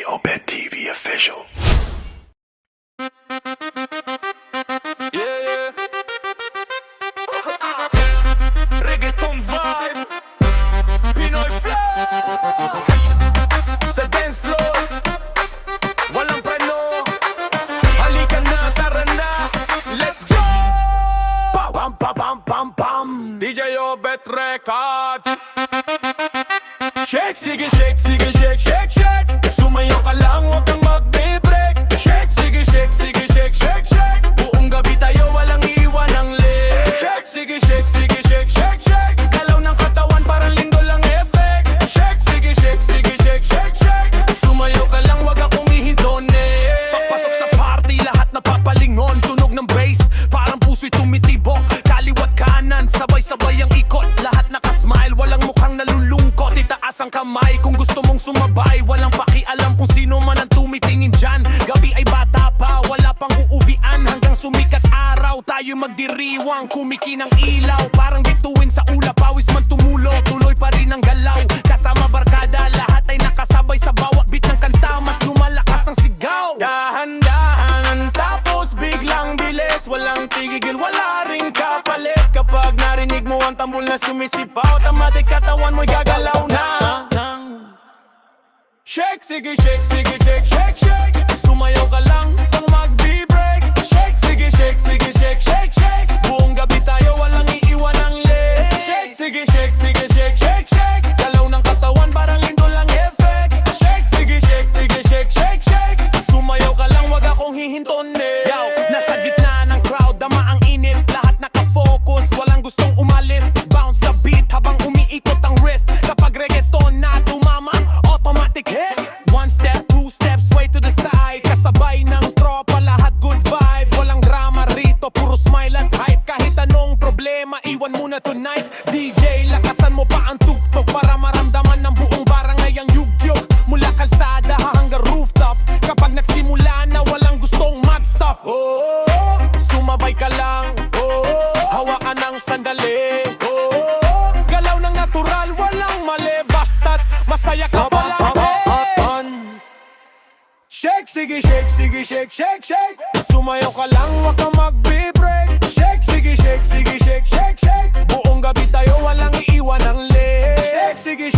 Obed TV official. Yeah. Reggaeton vibe, Pinoy flow. Sa dance floor, walang preno. Halika na, tara na, let's go! Pam pam pam pam pam. DJ Obed Records. Shake, sige, shake, sige, shake, shake, shake. Sumayaw ka lang, huwag kang magbe-break. Shake, sige, shake, sige, shake, shake, shake. Buong gabi tayo, walang iwan ng leg. Shake, sige, shake, sige, shake, shake, shake. Galaw ng katawan, parang linggo lang effect. Shake, sige, shake, sige, shake, shake, shake. Sumayaw ka lang, huwag akong ihintone. Pagpasok sa party, lahat napapalingon. Tunog ng bass, parang puso'y tumitibok. Kaliwat kanan, sabay-sabay ang ikot. Lahat nakasmile, walang mukhang nalulungkot. Itaas ang kamay kung gusto mong sumabay. Walang pakialam kung sino man ang tumitingin dyan. Gabi ay bata pa, wala pang uuwian. Hanggang sumikat araw, tayo magdiriwang. Kumikinang ilaw, parang bituin sa ula. Pawis man tumulo, tuloy pa rin ang galaw. Kasama barkada, lahat ay nakasabay. Sa bawat beat ng kanta, mas lumalakas ang sigaw. Dahan-dahan, tapos biglang bilis. Walang tigigil, wala ring kapalit. Kapag narinig mo ang tambol na sumisipaw, automatic katawan mo'y gagalaw na. Shake, sige, shake, sige, shake, shake, shake. Sumayaw ka lang, pang mag-be-break. Shake, sige, shake, sige, shake, shake, shake. Buong gabi tayo, walang iiwan ang leg. Shake, sige, shake, sige, shake, shake, shake. Galaw ng katawan, parang linggo lang effect. Shake, sige, shake, sige, shake, shake, shake. Sumayaw ka lang, wag akong hihinton eh. Yo, nasa gitna ng crowd, dama ang init. Lahat nakafocus, walang gustong umalis. Bounce sa beat habang umiikot ang wrist. Kapag reggaeton na tumama, automatic hit. One step, two steps, way to the side. Kasabay ng tropa, lahat good vibe. Walang drama rito, puro smile at hype. Kahit anong problema, iwan muna tonight. DJ, lakasan mo pa ang tugtog para maramdaman ng buong barangay ang yugyog. Mula kalsada hanggang rooftop. Kapag nagsimula na, walang gustong mag-stop. Oh, sumabay ka lang. Oh, hawakan ng sandali. Oh, galaw ng natural, walang mali. Basta't masaya ka pa lang. Shake, sige, shake, sige, shake, shake, shake. Sumayaw ka lang, wag kang mag-be-break. Shake, sige, shake, sige, shake, shake, shake. Buong gabi tayo, walang iiwan ang leg. Shake, sige,